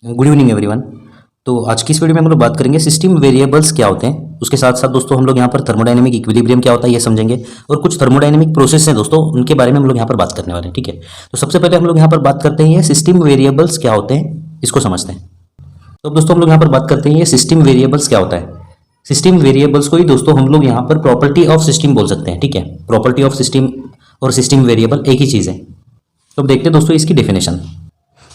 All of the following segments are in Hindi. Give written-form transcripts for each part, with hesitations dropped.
Good evening everyone. तो आज की इस वीडियो में हम लोग बात करेंगे सिस्टम वेरिएबल्स क्या होते हैं। उसके साथ साथ दोस्तों हम लोग यहाँ पर थर्मोडायनेमिक इक्विलिब्रियम क्या होता है ये समझेंगे, और कुछ थर्मोडायनेमिक प्रोसेस हैं दोस्तों उनके बारे में हम लोग यहाँ पर बात करने वाले हैं। ठीक है, तो सबसे पहले हम लोग यहाँ पर बात करते हैं ये सिस्टम वेरिएबल्स क्या होते हैं, इसको समझते हैं। तो अब दोस्तों हम लोग यहाँ पर बात करते हैं ये सिस्टम वेरिएबल्स क्या होता है। सिस्टम वेरिएबल्स को ही दोस्तों हम लोग यहाँ पर प्रॉपर्टी ऑफ सिस्टम बोल सकते हैं। ठीक है, प्रॉपर्टी ऑफ सिस्टम और सिस्टम वेरिएबल एक ही चीज़ है। तो अब देखते हैं दोस्तों इसकी डेफिनेशन।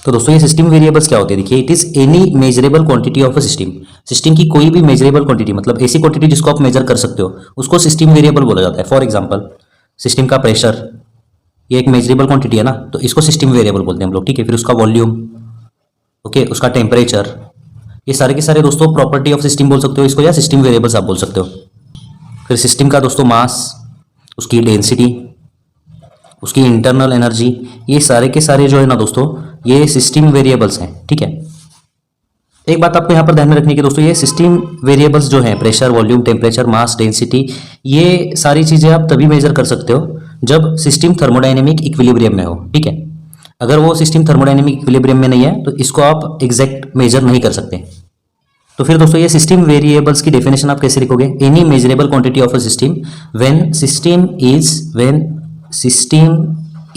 तो दोस्तों ये सिस्टम वेरिएबल्स क्या होते हैं, देखिए, it is any measurable quantity of a system. System की कोई भी मेजरेबल क्वांटिटी, मतलब ऐसी क्वांटिटी जिसको आप मेजर कर सकते हो, उसको सिस्टम वेरिएबल बोला जाता है। फॉर एग्जांपल सिस्टम का प्रेशर, ये एक मेजरेबल क्वांटिटी है ना, तो इसको सिस्टम वेरिएबल बोलते हैं हम लोग। ठीक है, फिर उसका वॉल्यूम, ओके, उसका टेम्परेचर, ये सारे के सारे दोस्तों प्रॉपर्टी ऑफ सिस्टम बोल सकते हो इसको, या सिस्टम वेरिएबल्स आप बोल सकते हो। फिर सिस्टम का दोस्तों मास, उसकी डेंसिटी, उसकी इंटरनल एनर्जी, ये सारे के सारे जो है ना दोस्तों, ये सिस्टम वेरिएबल्स हैं। ठीक है, एक बात आपको यहाँ पर ध्यान में रखनी है कि दोस्तों ये सिस्टम वेरिएबल्स जो हैं, प्रेशर, वॉल्यूम, टेम्परेचर, मास, डेंसिटी, ये सारी चीज़ें आप तभी मेजर कर सकते हो जब सिस्टम थर्मोडायनेमिक इक्विलिब्रियम में हो। ठीक है, अगर वो सिस्टम थर्मोडायनेमिक इक्विलिब्रियम में नहीं है तो इसको आप एग्जैक्ट मेजर नहीं कर सकते। तो फिर दोस्तों ये सिस्टम वेरिएबल्स की डेफिनेशन आप कैसे लिखोगे, any measurable quantity of a system when system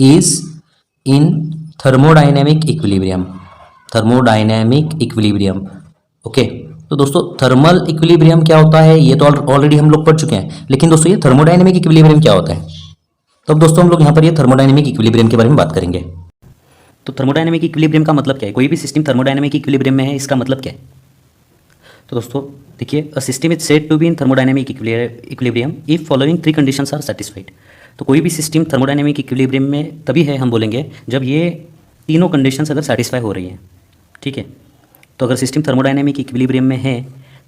is in thermodynamic equilibrium. Thermodynamic equilibrium, okay. तो दोस्तों थर्मल इक्विलिब्रियम क्या होता है ये तो ऑलरेडी हम लोग पढ़ चुके हैं, लेकिन दोस्तों ये थर्मोडायनेमिक इक्विलिब्रियम क्या होता है, तो अब दोस्तों हम लोग यहाँ पर ये थर्मोडायनेमिक इक्विलिब्रियम के बारे में बात करेंगे। तो थर्मोडायनेमिक इक्विलिब्रियम का मतलब क्या है, कोई भी सिस्टम थर्मोडायनेमिक इक्विलिब्रियम में है, इसका मतलब क्या है। तो दोस्तों देखिए, a system is said to be in thermodynamic equilibrium if following three conditions are satisfied. तो कोई भी सिस्टम थर्मोडायनेमिक इक्विलिब्रियम में तभी है, हम बोलेंगे, जब ये तीनों कंडीशंस अगर सेटिस्फाई हो रही हैं। ठीक है, तो अगर सिस्टम थर्मोडायनेमिक इक्विलिब्रियम में है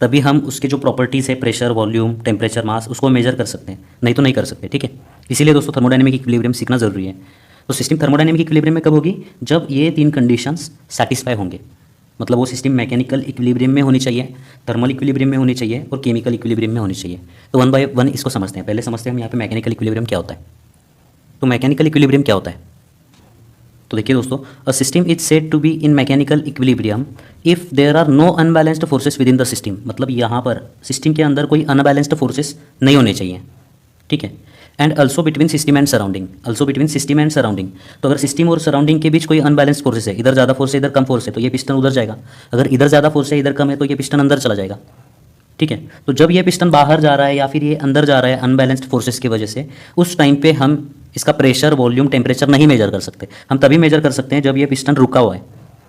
तभी हम उसके जो प्रॉपर्टीज़ है, प्रेशर, वॉल्यूम, टेम्परेचर, मास, उसको मेजर कर सकते हैं, नहीं तो नहीं कर सकते। ठीक है, इसीलिए दोस्तों थर्मोडायनेमिक इक्विलिब्रियम सीखना जरूरी है। तो सिस्टम थर्मोडायनेमिक इक्विलिब्रियम में कब होगी, जब ये तीन कंडीशंस सेटिस्फाई होंगे। मतलब वो सिस्टम मैकेनिकल इक्विलिब्रियम में होनी चाहिए, थर्मल इक्विलिब्रियम में होनी चाहिए और केमिकल इक्विलिब्रियम में होनी चाहिए। तो वन बाय वन इसको समझते हैं। पहले समझते हैं हम यहाँ पे मैकेनिकल इक्विलिब्रियम क्या होता है। तो मैकेनिकल इक्विलिब्रियम क्या होता है, तो देखिए दोस्तों, a system is said to be in mechanical equilibrium if there are no unbalanced forces within the system. मतलब यहाँ पर सिस्टम के अंदर कोई अनबैलेंस्ड फोर्सेस नहीं होने चाहिए। ठीक है, and also between system and surrounding, also between system and surrounding. तो अगर सिस्टम और सराउंडिंग के बीच कोई अनबैलेंस्ड फोर्सेस है, इधर ज़्यादा फोर्स है इधर कम फोर्स है, तो ये पिस्टन उधर जाएगा। अगर इधर ज़्यादा फोर्स है इधर कम है तो ये पिस्टन अंदर चला जाएगा। ठीक है, तो जब ये पिस्टन बाहर जा रहा है या फिर ये अंदर जा रहा है अनबैलेंस्ड फोर्सेस की वजह से, उस टाइम पे हम इसका प्रेशर, वॉल्यूम, टेम्परेचर नहीं मेजर कर सकते। हम तभी मेजर कर सकते हैं जब ये पिस्टन रुका हुआ है,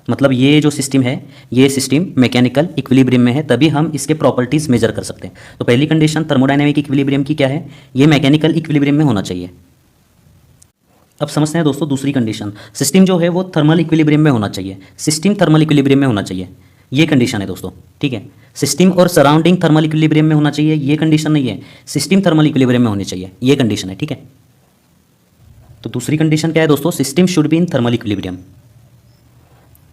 मतलब ये जो सिस्टम है, ये सिस्टम मैकेनिकल इक्विलिब्रियम में है, तभी हम इसके प्रॉपर्टीज़ मेजर कर सकते हैं। तो पहली कंडीशन थर्मोडायनेमिक इक्विलिब्रियम की क्या है, ये मैकेनिकल इक्विलिब्रियम में होना चाहिए। अब समझते हैं दोस्तों दूसरी कंडीशन, सिस्टम जो है वो थर्मल इक्विलिब्रियम में होना चाहिए। सिस्टम थर्मल इक्विलिब्रियम में होना चाहिए, ये कंडीशन है दोस्तों। ठीक है, सिस्टम और सराउंडिंग थर्मल इक्विलिब्रियम में होना चाहिए, ये कंडीशन नहीं है। सिस्टम थर्मल इक्विलिब्रियम में होनी चाहिए, ये कंडीशन है। ठीक है, तो दूसरी कंडीशन क्या है दोस्तों, system should be in thermal equilibrium.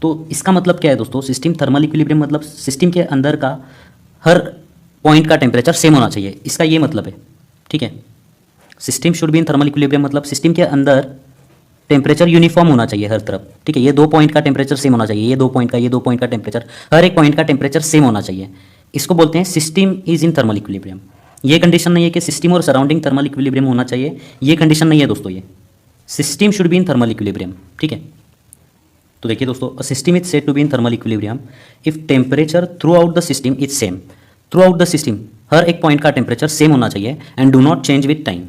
तो इसका मतलब क्या है दोस्तों, सिस्टम थर्मल इक्विलिब्रियम मतलब सिस्टम के अंदर का हर पॉइंट का टेम्परेचर सेम होना चाहिए, इसका ये मतलब है। ठीक है, system should be in thermal equilibrium मतलब सिस्टम के अंदर टेम्परेचर यूनिफॉर्म होना चाहिए हर तरफ। ठीक है, ये दो पॉइंट का टेम्परेचर सेम होना चाहिए, ये दो पॉइंट का, ये दो पॉइंट का टेम्परेचर, हर एक पॉइंट का टेम्परेचर सेम होना चाहिए। इसको बोलते हैं system is in thermal equilibrium. ये कंडीशन नहीं है कि सिस्टम और सराउंडिंग थर्मल इक्विलिब्रियम होना चाहिए, ये कंडीशन नहीं है दोस्तों। ये system should be in thermal equilibrium. ठीक है, तो देखिए दोस्तों, a system is said to be in thermal equilibrium if temperature throughout the system is same. Throughout the system हर एक पॉइंट का टेम्परेचर सेम होना चाहिए, and do not change with time.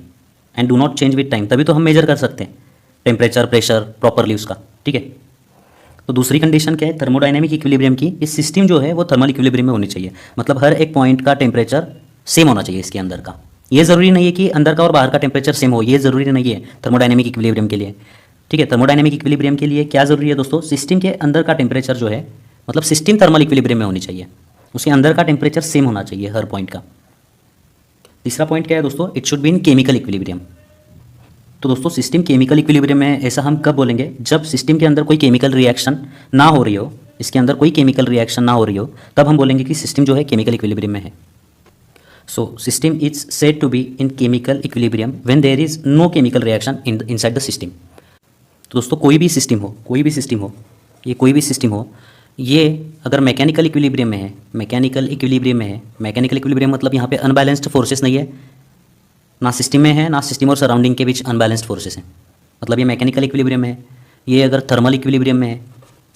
And do not change with time, तभी तो हम मेजर कर सकते हैं टेम्परेचर, प्रेशर प्रॉपरली उसका। ठीक है, तो दूसरी कंडीशन क्या है थर्मोडायनेमिक इक्विलिब्रियम की, इस सिस्टम जो है वो थर्मल इक्विलिब्रियम में होनी चाहिए। मतलब हर एक पॉइंट का टेम्परेचर सेम होना चाहिए इसके अंदर का। ये ज़रूरी नहीं है कि अंदर का और बाहर का टेम्परेचर सेम हो, ये ज़रूरी नहीं है थर्मोडायनेमिक इक्विलिब्रियम के लिए। ठीक है, थर्मोडायनेमिक इक्विलिब्रियम के लिए क्या ज़रूरी है दोस्तों, सिस्टम के अंदर का टेम्परेचर जो है, मतलब सिस्टम थर्मल इक्विलिब्रियम में होनी चाहिए, उसके अंदर का टेम्परेचर सेम होना चाहिए हर पॉइंट का। तीसरा पॉइंट क्या है दोस्तों, it should be in chemical equilibrium. तो दोस्तों सिस्टम केमिकल इक्विलिब्रियम में ऐसा हम कब बोलेंगे, जब सिस्टम के अंदर कोई केमिकल रिएक्शन ना हो रही हो, इसके अंदर कोई केमिकल रिएक्शन ना हो रही हो, तब हम बोलेंगे कि सिस्टम जो है केमिकल इक्विलिब्रियम में है। So system is said to be in chemical equilibrium when there is no chemical reaction inside the system. तो दोस्तों कोई भी सिस्टम हो, कोई भी सिस्टम हो, ये कोई भी सिस्टम हो, ये अगर मैकेनिकल इक्विलिब्रियम में है, मैकेनिकल इक्विलिब्रियम में है, मैकेनिकल इक्विलिब्रियम मतलब यहाँ पे अनबैलेंस्ड फोर्सेस नहीं है, ना सिस्टम में है ना सिस्टम और सराउंडिंग के बीच अनबैलेंस्ड फोर्सेस हैं, मतलब ये मैकेनिकल इक्विलिब्रियम में है। ये अगर थर्मल इक्विलिब्रियम में है,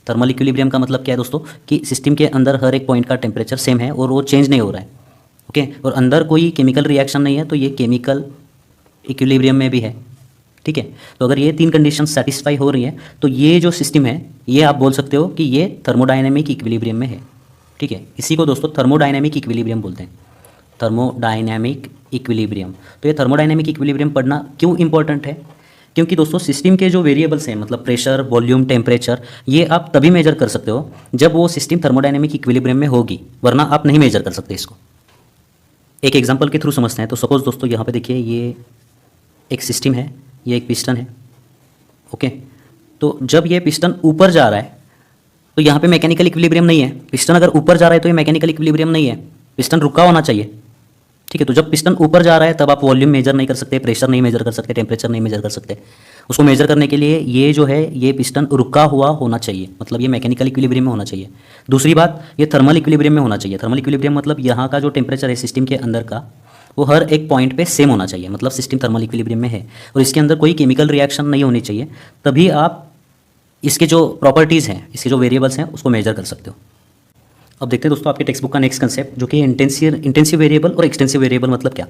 थर्मल इक्विलिब्रियम का मतलब क्या है दोस्तों कि सिस्टम के अंदर हर एक पॉइंट का टेम्परेचर सेम है और वो चेंज नहीं हो रहा है, ओके, और अंदर कोई केमिकल रिएक्शन नहीं है, तो ये केमिकल इक्विलिब्रियम में भी है, ठीक है। तो अगर ये तीन कंडीशन सेटिस्फाई हो रही है तो ये जो सिस्टम है ये आप बोल सकते हो कि ये थर्मोडायनेमिक इक्विलिब्रियम में है, ठीक है। इसी को दोस्तों थर्मोडायनेमिक इक्विलिब्रियम बोलते हैं, थर्मोडायनेमिक इक्विलिब्रियम। तो ये थर्मोडायनेमिक इक्विलिब्रियम पढ़ना क्यों इंपॉर्टेंट है, क्योंकि दोस्तों सिस्टम के जो वेरिएबल्स हैं मतलब प्रेशर, वॉल्यूम, टेम्परेचर, ये आप तभी मेजर कर सकते हो जब वो सिस्टम थर्मोडायनेमिक इक्विलिब्रियम में होगी, वरना आप नहीं मेजर कर सकते इसको। एक एग्जांपल के थ्रू समझते हैं। तो सपोज दोस्तों यहाँ पे देखिए ये एक सिस्टम है, ये एक पिस्टन है, ओके। तो जब ये पिस्टन ऊपर जा रहा है तो यहाँ पे मैकेनिकल इक्विलिब्रियम नहीं है। पिस्टन अगर ऊपर जा रहा है तो ये मैकेनिकल इक्विलिब्रियम नहीं है, पिस्टन रुका होना चाहिए, ठीक है। तो जब पिस्टन ऊपर जा रहा है तब आप वॉल्यूम मेजर नहीं कर सकते, प्रेशर नहीं मेजर कर सकते, टेम्परेचर नहीं मेजर कर सकते। उसको मेजर करने के लिए ये जो है ये पिस्टन रुका हुआ होना चाहिए, मतलब ये मैकेनिकल इक्विलिब्रियम में होना चाहिए। दूसरी बात, ये थर्मल इक्विलिब्रियम में होना चाहिए। थर्मल इक्विलिब्रियम मतलब यहाँ का जो टेम्परेचर है सिस्टम के अंदर का वो हर एक पॉइंट पे सेम होना चाहिए, मतलब सिस्टम थर्मल इक्विलिब्रियम में है और इसके अंदर कोई केमिकल रिएक्शन नहीं होनी चाहिए, तभी आप इसके जो प्रॉपर्टीज़ हैं, इसके जो वेरिएबल्स हैं उसको मेजर कर सकते हो। अब देखते हैं दोस्तों आपके टेक्स्ट बुक का नेक्स्ट कंसेप्ट जो कि इंटेंसिव वेरिएबल और एक्सटेंसिव वेरिएबल मतलब क्या,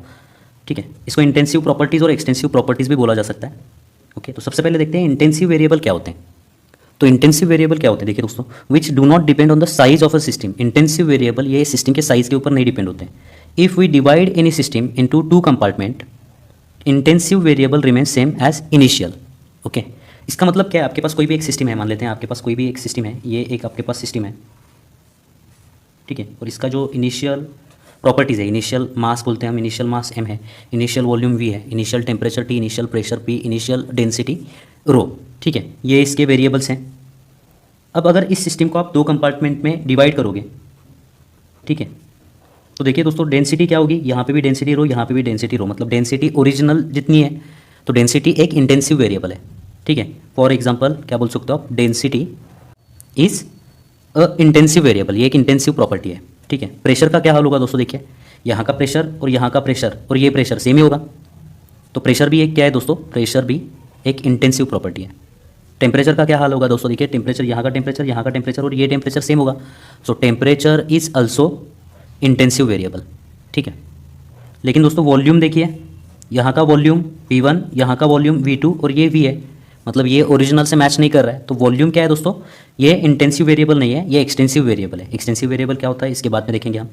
ठीक है। इसको इंटेंसिव प्रॉपर्टीज़ और एक्सटेंसिव प्रॉपर्टीज़ भी बोला जा सकता है, ओके। तो सबसे पहले देखते हैं इंटेंसिव वेरिएबल क्या होते हैं। तो इंटेंसिव वेरिएबल क्या होते हैं, देखिए दोस्तों, which do not depend on the size of a system. Intensive variable ये सिस्टम के साइज के ऊपर नहीं डिपेंड होते हैं। If we divide any system into two compartment, intensive variable remain same as initial, okay. इसका मतलब क्या है, आपके पास कोई भी एक सिस्टम है, मान लेते हैं आपके पास कोई भी एक सिस्टम है, ये एक आपके पास सिस्टम है, ठीक है। और इसका जो इनिशियल प्रॉपर्टीज़ है, इनिशियल मास बोलते हैं हम, इनिशियल मास m है, इनिशियल वॉल्यूम v है, initial temperature t, initial pressure p, initial density rho, ठीक है। ये इसके वेरिएबल्स हैं। अब अगर इस सिस्टम को आप दो कंपार्टमेंट में डिवाइड करोगे, ठीक है, तो देखिए दोस्तों डेंसिटी क्या होगी, यहाँ पे भी डेंसिटी रो, यहाँ पे भी डेंसिटी रो, मतलब डेंसिटी ओरिजिनल जितनी है, तो डेंसिटी एक इंटेंसिव वेरिएबल है, ठीक है। फॉर एग्जांपल क्या बोल सकते हो आप, density is a intensive variable, ये एक इंटेंसिव प्रॉपर्टी है, ठीक है। प्रेशर का क्या हाल होगा दोस्तों, देखिए यहाँ का प्रेशर और यहाँ का प्रेशर और ये प्रेशर सेम ही होगा, तो प्रेशर भी एक क्या है दोस्तों, प्रेशर भी एक इंटेंसिव प्रॉपर्टी है। टेम्परेचर का क्या हाल होगा दोस्तों, देखिए टेम्परेचर, यहाँ का टेम्परेचर, यहाँ का टेम्परेचर और ये टेम्परेचर सेम होगा, सो temperature is also intensive variable, ठीक है। लेकिन दोस्तों वॉल्यूम देखिए, यहाँ का वॉल्यूम V1, यहाँ का वॉल्यूम V2 और ये V है, मतलब ये ओरिजिनल से मैच नहीं कर रहा है। तो वॉल्यूम क्या है दोस्तों, ये इंटेंसिव वेरिएबल नहीं है, ये एक्सटेंसिव वेरिएबल है। एक्सटेंसिव वेरिएबल क्या होता है इसके बाद में देखेंगे हम।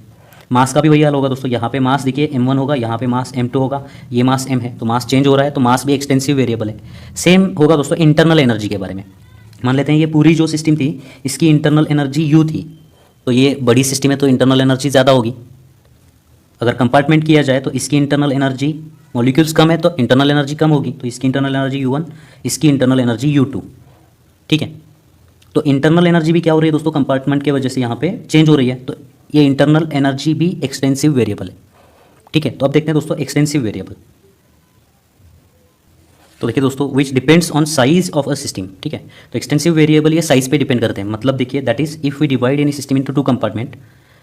मास का भी वही हाल होगा दोस्तों, यहाँ पे मास देखिए m1 होगा, यहाँ पे मास m2 होगा, ये मास m है, तो मास चेंज हो रहा है, तो मास भी एक्सटेंसिव वेरिएबल है। सेम होगा दोस्तों इंटरनल एनर्जी के बारे में। मान लेते हैं ये पूरी जो सिस्टम थी इसकी इंटरनल एनर्जी U थी, तो ये बड़ी सिस्टम है तो इंटरनल एनर्जी ज़्यादा होगी। अगर कंपार्टमेंट किया जाए तो इसकी इंटरनल एनर्जी, मॉलिक्यूल्स कम है तो इंटरनल एनर्जी कम होगी, तो इसकी इंटरनल एनर्जी U1, इसकी इंटरनल एनर्जी U2, ठीक है। तो इंटरनल एनर्जी भी क्या हो रही है दोस्तों, कंपार्टमेंट की वजह से यहाँ पे चेंज हो रही है, तो ये इंटरनल एनर्जी भी एक्सटेंसिव वेरिएबल है, ठीक है। तो अब देखते हैं दोस्तों एक्सटेंसिव वेरिएबल। तो देखिए दोस्तों which depends on size of a system, ठीक है। तो एक्सटेंसिव वेरिएबल ये साइज पे डिपेंड करते हैं, मतलब देखिए that is if we divide any system into two compartment,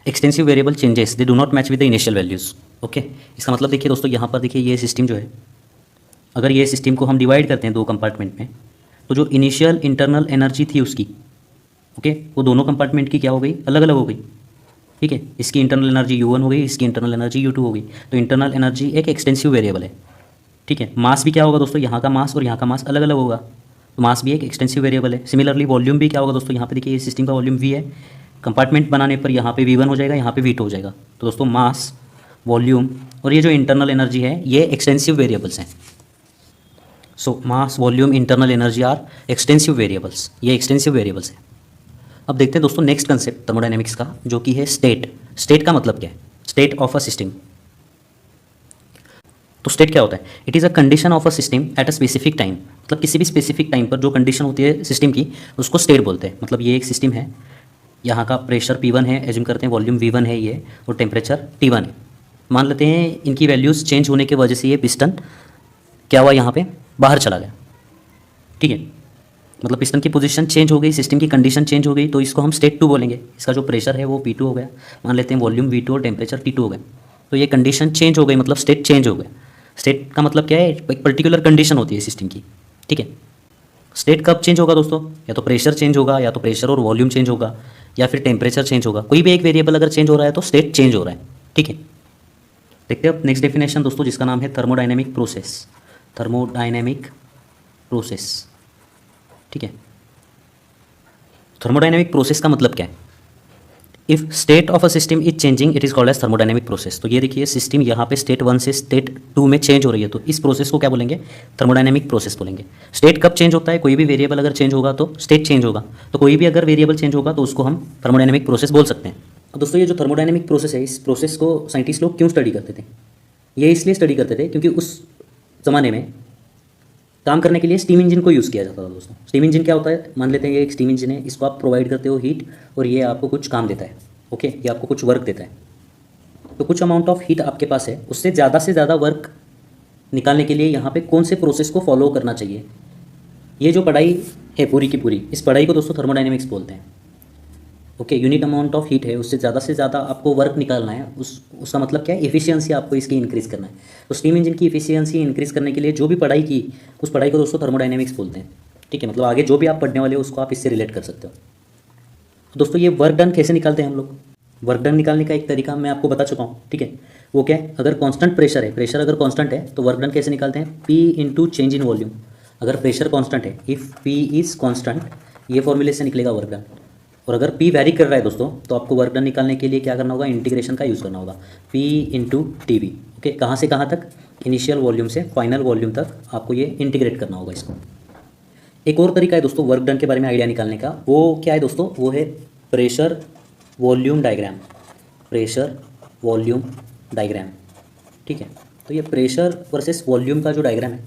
extensive variable changes they do not match with the initial values, okay. इसका मतलब देखिए दोस्तों यहाँ पर देखिए ये सिस्टम जो है, अगर ये सिस्टम को हम डिवाइड करते हैं दो कंपार्टमेंट में, तो जो इनिशियल इंटरनल एनर्जी थी उसकी, ओके, वो दोनों कंपार्टमेंट की क्या हो गई, अलग अलग हो गई, ठीक है। इसकी इंटरनल एनर्जी U1 हो गई, इसकी इंटरनल एनर्जी U2 हो गई, तो इंटरनल एनर्जी एक एक्सटेंसिव वेरिएबल है, ठीक है। मास भी क्या होगा दोस्तों, यहाँ का मास और यहाँ का मास अलग अलग होगा, तो मास भी एक एक्सटेंसिव वेरिएबल है। सिमिलरली वॉल्यूम भी क्या होगा दोस्तों, यहाँ पे देखिए ये सिस्टम का वॉल्यूम V है, कंपार्टमेंट बनाने पर यहाँ पे V1 हो जाएगा, यहाँ पे V2 हो जाएगा। तो दोस्तों मास, वॉल्यूम और ये जो इंटरनल एनर्जी है ये एक्सटेंसिव वेरिएबल्स हैं। So mass, volume, internal energy are extensive variables, ये एक्सटेंसिव वेरिएबल्स हैं। अब देखते हैं दोस्तों नेक्स्ट कंसेप्ट थर्मोडायनेमिक्स का, जो कि है स्टेट। स्टेट का मतलब क्या है, स्टेट ऑफ अ सिस्टम। तो स्टेट क्या होता है, it is a condition of a system at a specific time, मतलब किसी भी स्पेसिफिक टाइम पर जो कंडीशन होती है सिस्टम की उसको स्टेट बोलते हैं। मतलब ये एक सिस्टम है, यहाँ का प्रेशर P1 है, एज्यूम करते हैं वॉल्यूम V1 है ये, और टेम्परेचर T1 है। मान लेते हैं इनकी वैल्यूज़ चेंज होने की वजह से ये पिस्टन क्या हुआ, यहाँ पे बाहर चला गया, ठीक है। मतलब पिस्टन की पोजीशन चेंज हो गई, सिस्टम की कंडीशन चेंज हो गई, तो इसको हम स्टेट 2 बोलेंगे। इसका जो प्रेशर है वो P2 हो गया, मान लेते हैं वॉल्यूम V2 और टेम्परेचर T2 हो गया। तो ये कंडीशन चेंज हो गई, मतलब स्टेट चेंज हो गया। स्टेट का मतलब क्या है, एक पर्टिकुलर कंडीशन होती है सिस्टम की, ठीक है। स्टेट कब चेंज होगा दोस्तों, या तो प्रेशर चेंज होगा, या तो प्रेशर और वॉल्यूम चेंज होगा, या फिर टेम्परेचर चेंज होगा। कोई भी एक वेरिएबल अगर चेंज हो रहा है तो स्टेट चेंज हो रहा है, ठीक है। देखते हैं अब नेक्स्ट डेफिनेशन दोस्तों, जिसका नाम है थर्मोडाइनमिक प्रोसेस। थर्मोडाइनमिक प्रोसेस, ठीक है। थर्मोडाइनमिक प्रोसेस का मतलब क्या है? If state of a system is changing it is called as thermodynamic process. तो ये देखिए सिस्टम यहाँ पे स्टेट 1 से स्टेट 2 में चेंज हो रही है, तो इस प्रोसेस को क्या बोलेंगे? थर्मोडाइनमिक प्रोसेस बोलेंगे। स्टेट कब चेंज होता है? कोई भी वेरिएबल अगर चेंज होगा तो स्टेट चेंज होगा, तो कोई भी अगर वेरिएबल चेंज होगा तो उसको हम थर्मोडाइनमिक प्रोसेस बोल सकते हैं। तो दोस्तों ये जो थर्मोडाइनमिक प्रोसेस है, इस प्रोसेस को साइंटिस्ट लोग क्यों स्टडी करते थे? ये इसलिए स्टडी करते थे क्योंकि उस ज़माने में काम करने के लिए स्टीम इंजन को यूज़ किया जाता था दोस्तों। स्टीम इंजन क्या होता है, मान लेते हैं ये एक स्टीम इंजन है, इसको आप प्रोवाइड करते हो हीट और ये आपको कुछ काम देता है, ओके, ये आपको कुछ वर्क देता है। तो कुछ अमाउंट ऑफ हीट आपके पास है, उससे ज़्यादा वर्क निकालने के लिए यहाँ पे कौन से प्रोसेस को फॉलो करना चाहिए? ये जो पढ़ाई है पूरी की पूरी, इस पढ़ाई को दोस्तों थर्मोडाइनमिक्स बोलते हैं, okay. Unit amount of heat है, उससे ज़्यादा आपको वर्क निकालना है, उसका मतलब क्या है? एफिशिएंसी आपको इसकी इंक्रीज़ करना है। तो स्टीम इंजन की एफिशिएंसी इंक्रीज़ करने के लिए जो भी पढ़ाई की, उस पढ़ाई को दोस्तों थर्मोडाइनमिक्स बोलते हैं, ठीक है। मतलब आगे जो भी आप पढ़ने वाले हो उसको आप इससे रिलेट कर सकते हो। दोस्तों ये वर्क डन कैसे निकालते हैं हम लोग? वर्क डन निकालने का एक तरीका मैं आपको बता चुका हूँ, ठीक है। वो क्या है? अगर कांस्टेंट प्रेशर है, प्रेशर अगर कांस्टेंट है तो वर्क डन कैसे निकालते हैं? P into change in volume. अगर प्रेशर कांस्टेंट है, इफ़ P इज़ कांस्टेंट, ये फॉर्मूले से निकलेगा वर्क डन। और अगर P वैरी कर रहा है दोस्तों, तो आपको वर्क डन निकालने के लिए क्या करना होगा? इंटीग्रेशन का यूज़ करना होगा, P इंटू TV, ओके। कहाँ से कहाँ तक? इनिशियल वॉल्यूम से फाइनल वॉल्यूम तक आपको ये इंटीग्रेट करना होगा इसको। एक और तरीका है दोस्तों वर्क डन के बारे में आइडिया निकालने का, वो क्या है दोस्तों? वो है pressure volume diagram. Pressure volume diagram, ठीक है। तो ये प्रेशर वर्सेस वॉल्यूम का जो डायग्राम है,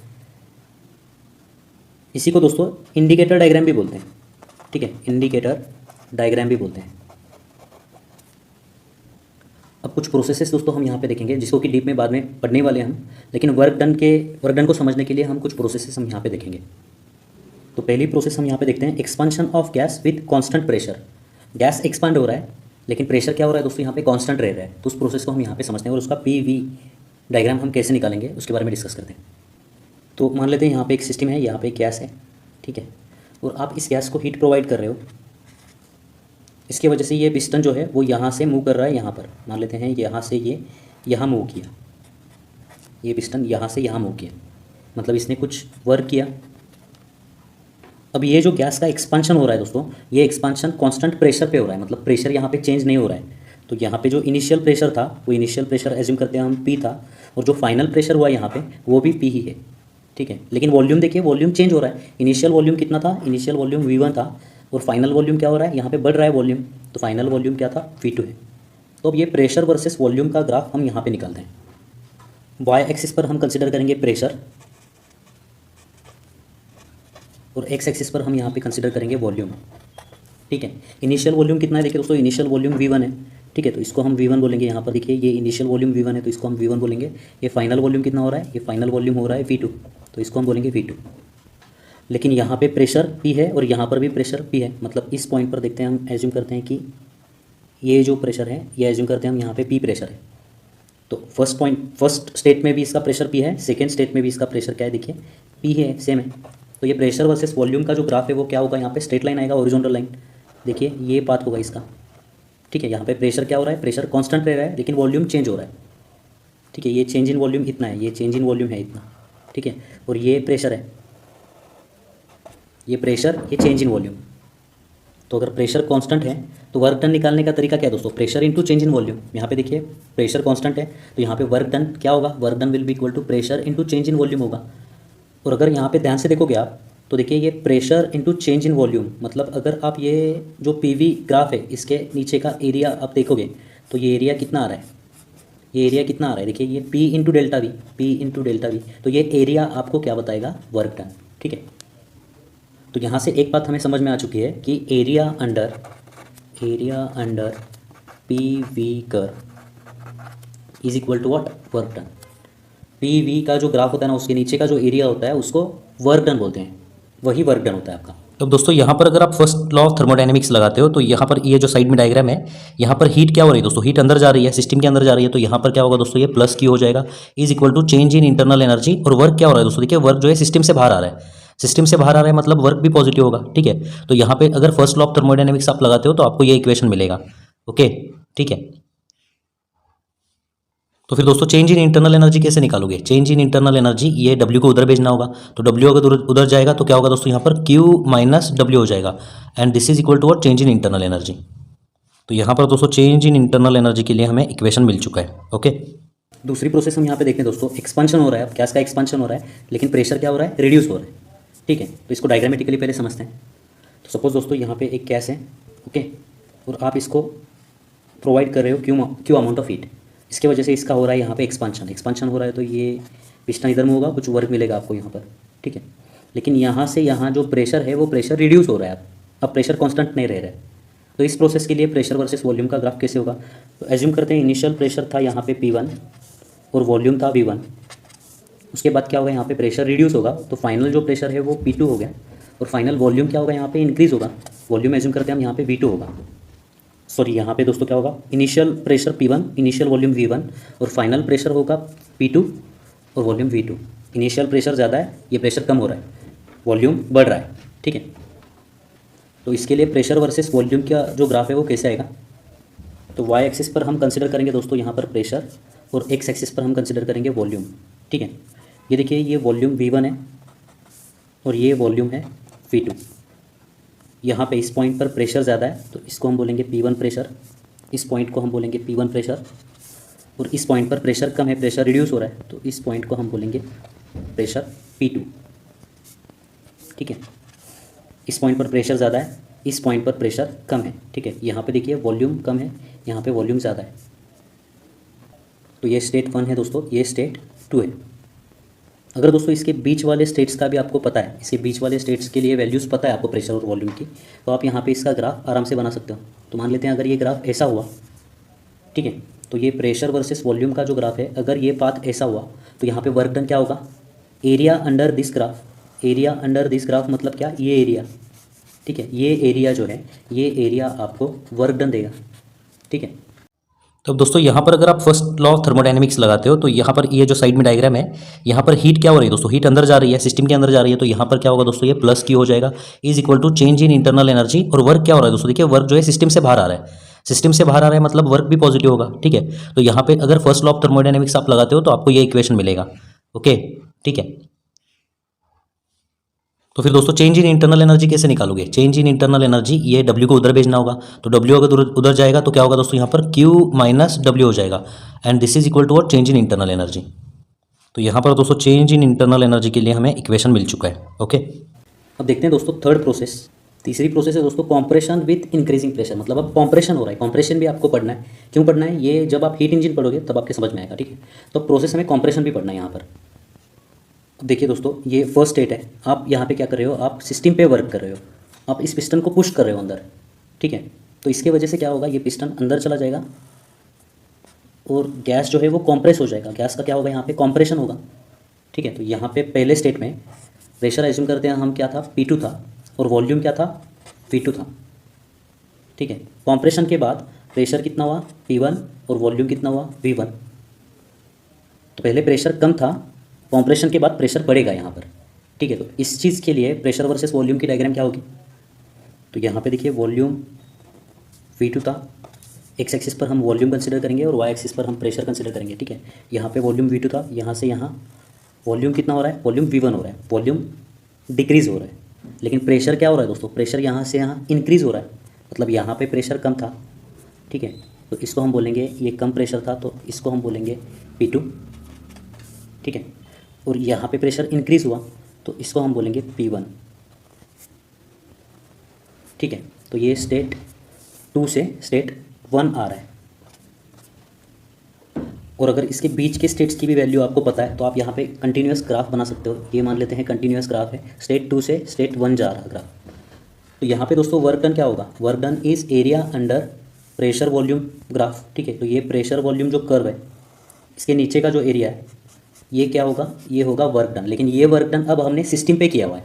इसी को दोस्तों इंडिकेटर डायग्राम भी बोलते हैं, ठीक है। इंडिकेटर डायग्राम भी बोलते हैं। अब कुछ प्रोसेसेस दोस्तों हम यहाँ पे देखेंगे, जिसको कि डीप में बाद में पढ़ने वाले हम, लेकिन वर्क डन को समझने के लिए हम कुछ प्रोसेसेस हम यहाँ पे देखेंगे। तो पहली प्रोसेस हम यहाँ पे देखते हैं, expansion of gas with constant pressure. Gas expand हो रहा है लेकिन प्रेशर क्या हो रहा है दोस्तों? यहाँ पे कांस्टेंट रह रहा है। तो उस प्रोसेस को हम यहाँ पे समझते हैं और उसका PV डायग्राम हम कैसे निकालेंगे उसके बारे में डिस्कस करते हैं। तो मान लेते हैं यहाँ पे एक सिस्टम है, यहाँ पे एक गैस है, ठीक है, और आप इस गैस को हीट प्रोवाइड कर रहे हो। इसकी वजह से ये पिस्टन जो है वो यहाँ से मूव कर रहा है, यहाँ पर मान लेते हैं यहाँ से ये यहाँ मूव किया, ये पिस्टन यहाँ से यहाँ मूव किया, मतलब इसने कुछ वर्क किया। अब ये जो गैस का एक्सपांशन हो रहा है दोस्तों, ये एक्सपांशन कांस्टेंट प्रेशर पे हो रहा है, मतलब प्रेशर यहाँ पे चेंज नहीं हो रहा है। तो यहाँ पे जो इनिशियल प्रेशर था, वो इनिशियल प्रेशर एज्यूम करते हैं हम P था, और जो फाइनल प्रेशर हुआ यहाँ पे वो भी P ही है, ठीक है। लेकिन वॉल्यूम देखिए, वॉल्यूम चेंज हो रहा है। इनिशियल वॉल्यूम कितना था? इनिशियल वॉल्यूम V1 था, और फाइनल वॉल्यूम क्या हो रहा है? यहाँ पे बढ़ रहा है वॉल्यूम, तो फाइनल वॉल्यूम क्या था? V2 है। तो अब ये प्रेशर वर्सेस वॉल्यूम का ग्राफ हम यहाँ पे निकालते हैं। वाई एक्सिस पर हम कंसिडर करेंगे प्रेशर, और एक्स एक्सिस पर हम यहाँ पे कंसिडर करेंगे वॉल्यूम, ठीक है। इनिशियल वॉल्यूम कितना है देखिए दोस्तों? इनिशियल वॉल्यूम V1 है, ठीक है, तो इसको हम V1 बोलेंगे। यहाँ पर देखिए ये इनिशियल वॉल्यूम V1 है, तो इसको हम V1 बोलेंगे। ये फाइनल वॉल्यूम कितना हो रहा है? ये फाइनल वॉल्यूम हो रहा है V2, तो इसको हम बोलेंगे V2। लेकिन यहाँ पे प्रेशर P है और यहाँ पर भी प्रेशर P है, मतलब इस पॉइंट पर देखते हैं, हम एज्यूम करते हैं कि ये जो प्रेशर है, ये एज्यूम करते हैं हम यहाँ पे P प्रेशर है। तो फर्स्ट स्टेट में भी इसका प्रेशर P है, सेकेंड स्टेट में भी इसका प्रेशर क्या है? देखिए P है, सेम है। तो ये प्रेशर वर्सेस वॉल्यूम का जो ग्राफ है वो क्या होगा? यहाँ पे स्ट्रेट लाइन आएगा, हॉरिजॉन्टल लाइन, देखिए ये पाथ होगा इसका, ठीक है। यहाँ पे प्रेशर क्या हो रहा है? प्रेशर कांस्टेंट रह रहा है, लेकिन वॉल्यूम चेंज हो रहा है, ठीक है। ये चेंज इन वॉल्यूम इतना है, ये चेंज इन वॉल्यूम है इतना, ठीक है। और ये प्रेशर है, ये प्रेशर, ये चेंज इन वॉल्यूम। तो अगर प्रेशर कांस्टेंट है तो वर्क डन निकालने का तरीका क्या है दोस्तों? Pressure into change in volume. यहाँ पे देखिए प्रेशर कांस्टेंट है, तो यहाँ पे वर्क डन क्या होगा? Work done will be equal to pressure into change in volume होगा। और अगर यहाँ पे ध्यान से देखोगे आप, तो देखिए ये pressure into change in volume, मतलब अगर आप ये जो PV ग्राफ है इसके नीचे का एरिया आप देखोगे तो ये एरिया कितना आ रहा है? ये एरिया कितना आ रहा है? देखिए ये P into delta we, P into delta we. तो ये एरिया आपको क्या बताएगा? वर्क डन, ठीक है। तो यहाँ से एक बात हमें समझ में आ चुकी है कि area under PV curve is equal to what? Work done. PV का जो ग्राफ होता है ना, उसके नीचे का जो एरिया होता है उसको वर्क डन बोलते हैं, वही वर्क डन होता है आपका, तो दोस्तों यहाँ पर अगर आप फर्स्ट लॉ ऑफ थर्मोडायनेमिक्स लगाते हो तो यहाँ पर ये जो साइड में डायग्राम है, यहाँ पर हीट क्या हो रही है दोस्तों, हीट अंदर जा रही है, सिस्टम के अंदर जा रही है, तो यहाँ पर क्या होगा दोस्तों, ये प्लस की हो जाएगा, is equal to change in internal energy. और वर्क क्या हो रहा है दोस्तों, देखिए वर्क जो है सिस्टम से बाहर आ रहा है, सिस्टम से बाहर आ रहा है मतलब वर्क भी पॉजिटिव होगा, ठीक है। तो यहाँ पे अगर फर्स्ट लॉ ऑफ थर्मोडायनेमिक्स आप लगाते हो तो आपको ये इक्वेशन मिलेगा, ओके, ठीक है। तो फिर दोस्तों चेंज इन इंटरनल एनर्जी कैसे निकालोगे, चेंज इन इंटरनल एनर्जी, ये W को उधर भेजना होगा, तो W अगर उधर जाएगा तो क्या होगा दोस्तों, यहाँ पर Q माइनस W हो जाएगा, and this is equal to what, change in internal energy. तो यहाँ पर दोस्तों चेंज इन इंटरनल एनर्जी के लिए हमें इक्वेशन मिल चुका है, ओके। दूसरी प्रोसेस हम यहाँ पे देखें दोस्तों, एक्सपांशन हो रहा है, अब गैस का एक्सपांशन हो रहा है, लेकिन प्रेशर क्या हो रहा है, रिड्यूस हो रहा है, ठीक है। तो इसको डायग्रामेटिकली पहले समझते हैं। तो सपोज दोस्तों यहाँ पे एक गैस है, ओके, और आप इसको प्रोवाइड कर रहे हो क्यू अमाउंट ऑफ हीट, इसके वजह से इसका हो रहा है यहाँ पे एक्सपांशन हो रहा है, तो ये पिस्टन इधर में होगा, कुछ वर्क मिलेगा आपको यहाँ पर, ठीक है। लेकिन यहाँ से यहाँ जो प्रेशर है वो प्रेशर रिड्यूस हो रहा है, अब प्रेशर कांस्टेंट नहीं रह रहा है। तो इस प्रोसेस के लिए प्रेशर वर्सेस वॉल्यूम का ग्राफ कैसे होगा, तो एज्यूम करते हैं इनिशियल प्रेशर था यहाँ पे P1 और वॉल्यूम था V1, उसके बाद क्या होगा, यहाँ पे प्रेशर रिड्यूस होगा, तो फाइनल जो प्रेशर है वो P2 हो गया, और फाइनल वॉल्यूम क्या होगा, यहाँ पे इंक्रीज़ होगा, वॉल्यूम एज्यूम करते हैं हम यहाँ पे V2 होगा, सॉरी यहाँ पे दोस्तों क्या होगा, initial pressure P1, initial volume V1, और फाइनल प्रेशर होगा P2 और वॉल्यूम V2। इनिशियल प्रेशर ज़्यादा है, ये प्रेशर कम हो रहा है, वॉल्यूम बढ़ रहा है, ठीक है। तो इसके लिए प्रेशर वर्सेस वॉल्यूम का जो ग्राफ है वो कैसे आएगा, तो वाई एक्सिस पर हम कंसिडर करेंगे दोस्तों यहाँ पर प्रेशर, और एक्स एक्सिस पर हम कंसिडर करेंगे वॉल्यूम, ठीक है। ये देखिए ये वॉल्यूम V1 है और ये वॉल्यूम है V2। यहाँ पे इस पॉइंट पर प्रेशर ज़्यादा है तो इसको हम बोलेंगे P1 प्रेशर, इस पॉइंट को हम बोलेंगे P1 प्रेशर, और इस पॉइंट पर प्रेशर कम है, प्रेशर रिड्यूस हो रहा है, तो इस पॉइंट को हम बोलेंगे प्रेशर P2, ठीक है। इस पॉइंट पर प्रेशर ज़्यादा है, इस पॉइंट पर प्रेशर कम है, ठीक है। यहाँ पे देखिए वॉल्यूम कम है, यहाँ पे वॉल्यूम ज़्यादा है, तो ये स्टेट 1 है दोस्तों, ये स्टेट 2 है। अगर दोस्तों इसके बीच वाले स्टेट्स का भी आपको पता है, इसके बीच वाले स्टेट्स के लिए वैल्यूज़ पता है आपको प्रेशर और वॉल्यूम की, तो आप यहाँ पे इसका ग्राफ आराम से बना सकते हो। तो मान लेते हैं अगर ये ग्राफ ऐसा हुआ, ठीक है, तो ये प्रेशर वर्सेस वॉल्यूम का जो ग्राफ है, अगर ये पाथ ऐसा हुआ तो यहाँ पे वर्क डन क्या होगा, area under this graph, area under this graph मतलब क्या, ये एरिया, ठीक है, ये एरिया जो है, ये एरिया आपको वर्क डन देगा, ठीक है। तो अब दोस्तों यहाँ पर अगर आप फर्स्ट लॉ ऑफ थर्मोडायनेमिक्स लगाते हो तो यहाँ पर ये जो साइड में डायग्राम है, यहाँ पर हीट क्या हो रही है दोस्तों, हीट अंदर जा रही है, सिस्टम के अंदर जा रही है, तो यहाँ पर क्या होगा दोस्तों, ये प्लस की हो जाएगा, is equal to change in internal energy. और वर्क क्या हो रहा है दोस्तों, देखिए वर्क जो है सिस्टम से बाहर आ रहा है, सिस्टम से बाहर आ रहा है मतलब वर्क भी पॉजिटिव होगा, ठीक है। तो यहाँ पे अगर फर्स्ट लॉ ऑफ थर्मोडायनेमिक्स आप लगाते हो तो आपको ये इक्वेशन मिलेगा, ओके, ठीक है। तो फिर दोस्तों चेंज इन इंटरनल एनर्जी कैसे निकालोगे, चेंज इन इंटरनल एनर्जी, ये W को उधर भेजना होगा, तो W अगर उधर जाएगा तो क्या होगा दोस्तों, यहाँ पर Q माइनस W हो जाएगा, and this is equal to what, change in internal energy. तो यहाँ पर दोस्तों चेंज इन इंटरनल एनर्जी के लिए हमें इक्वेशन मिल चुका है, ओके। अब देखते हैं दोस्तों थर्ड प्रोसेस, तीसरी प्रोसेस है दोस्तों कॉम्प्रेशन विथ इंक्रीजिंग प्रेशर, मतलब अब कॉम्प्रेशन हो रहा है, कॉम्प्रेशन भी आपको पढ़ना है। क्यों पढ़ना है, ये जब आप हीट इंजन पढ़ोगे तब आपके समझ में आएगा, ठीक है। तो प्रोसेस हमें कॉम्प्रेशन भी पढ़ना है यहाँ पर। देखिए दोस्तों ये फर्स्ट स्टेट है, आप यहाँ पे क्या कर रहे हो, आप सिस्टम पे वर्क कर रहे हो, आप इस पिस्टन को पुश कर रहे हो अंदर, ठीक है। तो इसके वजह से क्या होगा, ये पिस्टन अंदर चला जाएगा और गैस जो है वो कॉम्प्रेस हो जाएगा, गैस का क्या होगा, यहाँ पे कॉम्प्रेशन होगा, ठीक है। तो यहाँ पे पहले स्टेट में प्रेशर एज्यूम करते हैं हम, क्या था, P2 था, और वॉल्यूम क्या था, V2 था, ठीक है। कॉम्प्रेशन के बाद प्रेशर कितना हुआ, P1, और वॉल्यूम कितना हुआ, V1। तो पहले प्रेशर कम था, कॉम्प्रेशन के बाद प्रेशर बढ़ेगा यहाँ पर, ठीक है। तो इस चीज़ के लिए प्रेशर वर्सेस वॉल्यूम की डायग्राम क्या होगी, तो यहाँ पे देखिए वॉल्यूम V2 था, एक्स एक्सिस पर हम वॉल्यूम कंसिडर करेंगे और वाई एक्सिस पर हम प्रेशर कंसिडर करेंगे, ठीक है। यहाँ पे वॉल्यूम V2 था, यहाँ से यहाँ वॉल्यूम कितना हो रहा है, वॉल्यूम V1 हो रहा है, वॉल्यूम डिक्रीज़ हो रहा है, लेकिन प्रेशर क्या हो रहा है दोस्तों, प्रेशर यहाँ से यहाँ इंक्रीज़ हो रहा है, मतलब यहाँ पे प्रेशर कम था, ठीक है। तो इसको हम बोलेंगे, ये कम प्रेशर था तो इसको हम बोलेंगे P2, ठीक है। और यहाँ पे प्रेशर इंक्रीज़ हुआ तो इसको हम बोलेंगे P1, ठीक है। तो ये स्टेट 2 से स्टेट 1 आ रहा है, और अगर इसके बीच के स्टेट्स की भी वैल्यू आपको पता है तो आप यहाँ पे कंटिन्यूस ग्राफ बना सकते हो। ये मान लेते हैं कंटिन्यूस ग्राफ है, स्टेट 2 से स्टेट 1 जा रहा ग्राफ। तो यहाँ पे दोस्तों वर्क डन क्या होगा, work done is area under pressure volume graph, ठीक है। तो ये प्रेशर वॉल्यूम जो कर्व है, इसके नीचे का जो एरिया है ये क्या होगा, ये होगा वर्क डन, लेकिन ये वर्क डन अब हमने सिस्टम पे किया हुआ है।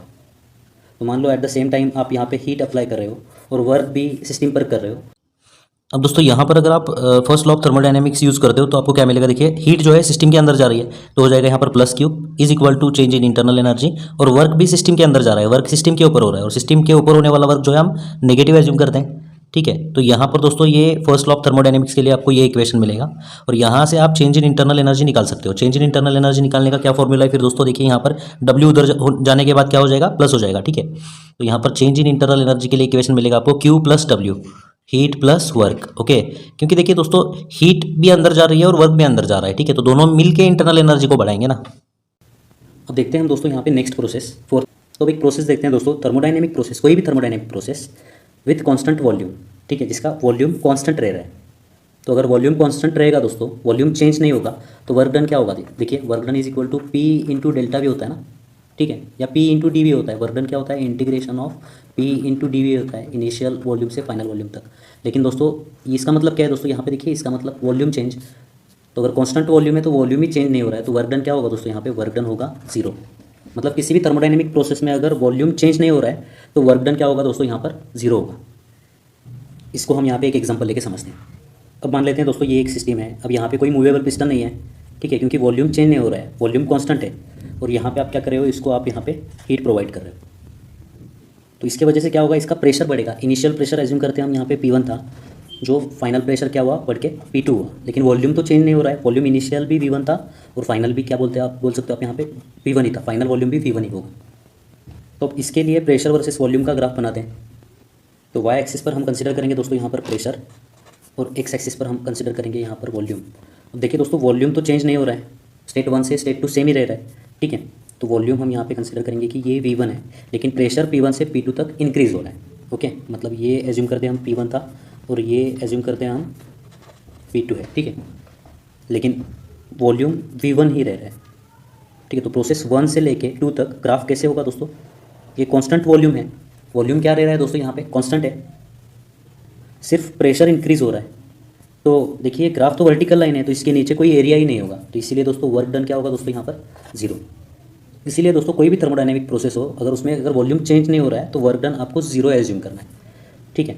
तो मान लो एट द सेम टाइम आप यहाँ पे हीट अप्लाई कर रहे हो और वर्क भी सिस्टम पर कर रहे हो। अब दोस्तों यहाँ पर अगर आप first law of thermodynamics use करते हो तो आपको क्या मिलेगा, देखिए हीट जो है सिस्टम के अंदर जा रही है तो हो जाएगा यहाँ पर plus Q is equal to change in internal energy, और वर्क भी सिस्टम के अंदर जा रहा है, वर्क सिस्टम के ऊपर हो रहा है और सिस्टम के ऊपर होने वाला वर्क जो है हम नेगेटिव एज्यूम करते हैं। ठीक है, तो यहाँ पर दोस्तों ये फर्स्ट लॉ ऑफ थर्मोडायनेमिक्स के लिए आपको ये इक्वेशन मिलेगा और यहाँ से आप चेंज इन इंटरनल एनर्जी निकाल सकते हो। चेंज इन इंटरनल एनर्जी निकालने का क्या फॉर्मूला है फिर दोस्तों, देखिए यहाँ पर W उधर जाने के बाद क्या हो जाएगा, प्लस हो जाएगा। ठीक है, तो यहाँ पर चेंज इन इंटरनल एनर्जी के लिए इक्वेशन मिलेगा आपको Q plus W, heat plus work. Okay, क्योंकि देखिए दोस्तों हीट भी अंदर जा रही है और वर्क भी अंदर जा रहा है। ठीक है, तो दोनों मिल के इंटरनल एनर्जी को बढ़ाएंगे ना। अब देखते हैं हम दोस्तों यहाँ पे नेक्स्ट प्रोसेस फोर्थ। तो एक प्रोसेस देखते हैं दोस्तों, थर्मोडायनेमिक प्रोसेस, कोई भी thermodynamic process with constant volume. ठीक है, जिसका वॉल्यूम कांस्टेंट रह रहा है। तो अगर वॉल्यूम कांस्टेंट रहेगा दोस्तों, वॉल्यूम चेंज नहीं होगा, तो वर्क डन क्या होगा, देखिए work done is equal to P into delta भी होता है ना। ठीक है, या पी इंटू डी भी होता है। वर्क डन क्या होता है, integration of P into D भी होता है, इनिशियल वॉल्यूम से फाइनल वॉल्यूम तक। लेकिन दोस्तों इसका मतलब क्या है दोस्तों, यहाँ पे देखिए इसका मतलब वॉल्यूम चेंज। तो अगर कांस्टेंट वॉल्यूम है तो वॉल्यूम ही चेंज नहीं हो रहा है, तो वर्क डन क्या होगा दोस्तों, यहाँ पे वर्क डन होगा जीरो। मतलब किसी भी थर्मोडायनेमिक प्रोसेस में अगर वॉल्यूम चेंज नहीं हो रहा है तो वर्क डन क्या होगा दोस्तों, यहाँ पर जीरो होगा। इसको हम यहाँ पे एक एग्जांपल लेके समझते हैं। अब मान लेते हैं दोस्तों ये एक सिस्टम है, अब यहाँ पे कोई मूवेबल पिस्टन नहीं है। ठीक है, क्योंकि वॉल्यूम चेंज नहीं हो रहा है, वॉल्यूम कांस्टेंट है, और यहाँ पे आप क्या कर रहे हो, इसको आप यहाँ पे हीट प्रोवाइड कर रहे हो। तो इसके वजह से क्या होगा, इसका प्रेशर बढ़ेगा। इनिशियल प्रेशर एज्यूम करते हैं हम, यहाँ पे P1 था, जो फाइनल प्रेशर क्या हुआ, बढ़ के P2 हुआ। लेकिन वॉल्यूम तो चेंज नहीं हो रहा है, वॉल्यूम इनिशियल भी V1 था और फाइनल भी क्या बोलते हैं आप, बोल सकते हो आप यहाँ पे P1 ही था, फाइनल वॉल्यूम भी V1 ही होगा। तो अब इसके लिए प्रेशर वर्सेस वॉल्यूम का ग्राफ बनाते हैं। तो वाई एक्सिस पर हम कंसिडर करेंगे दोस्तों यहाँ पर प्रेशर, और एक्स एक्सिस पर हम कंसिडर करेंगे यहाँ पर वॉल्यूम। अब देखिए दोस्तों वॉल्यूम तो चेंज नहीं हो रहा है, स्टेट 1 से स्टेट 2 सेम ही रह रहा है। ठीक है, तो वॉल्यूम हम यहाँ पे कंसिडर करेंगे कि ये V1 है, लेकिन प्रेशर P1 से P2 तक इंक्रीज़ हो रहा है। ओके, मतलब ये एज्यूम करते हैं हम P1 था और ये एज्यूम करते हैं हम P2 है। ठीक है, लेकिन वॉल्यूम V1 ही रह रहा है। ठीक है, तो प्रोसेस 1 से लेके 2 तक ग्राफ कैसे होगा दोस्तों, ये कांस्टेंट वॉल्यूम है, वॉल्यूम क्या रह रहा है दोस्तों, यहाँ पे कांस्टेंट है, सिर्फ प्रेशर इंक्रीज हो रहा है। तो देखिए ग्राफ तो वर्टिकल लाइन है, तो इसके नीचे कोई एरिया ही नहीं होगा, तो इसीलिए दोस्तों वर्क डन क्या होगा दोस्तों, यहाँ पर जीरो। इसीलिए दोस्तों कोई भी थर्मोडायनेमिक प्रोसेस हो, अगर उसमें अगर वॉल्यूम चेंज नहीं हो रहा है तो वर्क डन आपको जीरो एज्यूम करना है। ठीक है,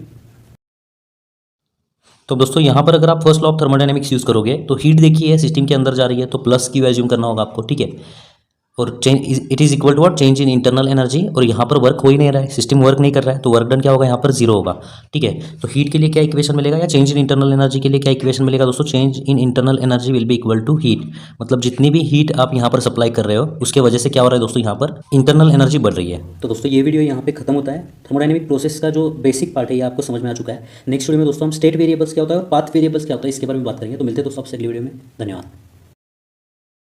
तो दोस्तों यहाँ पर अगर आप first law of thermodynamics use करोगे तो हीट देखिए सिस्टम के अंदर जा रही है तो प्लस क्यू एज्यूम करना होगा आपको। ठीक है, और change it is equal to what, change in internal energy, और यहाँ पर वर्क हो ही नहीं रहा है, सिस्टम वर्क नहीं कर रहा है, तो वर्क डन क्या होगा, यहाँ पर जीरो होगा। ठीक है, तो हीट के लिए क्या इक्वेशन मिलेगा, या चेंज इन इंटरनल एनर्जी के लिए क्या इक्वेशन मिलेगा दोस्तों, change in internal energy will be equal to heat. मतलब जितनी भी हीट आप यहाँ पर सप्लाई कर रहे हो उसके वजह से क्या हो रहा है दोस्तों, यहाँ पर इंटरनल एनर्जी बढ़ रही है। तो दोस्तों ये वीडियो यहाँ पे खत्म होता है। थर्मोडायनेमिक प्रोसेस का जो बेसिक पार्ट है ये आपको समझ में आ चुका है। नेक्स्ट वीडियो में दोस्तों हम स्टेट वेरिएबल्स क्या होता है और पाथ वेरिएबल्स क्या होता है इसके बारे में बात करेंगे। तो मिलते हैं दोस्तों आपसे अगली वीडियो में। धन्यवाद।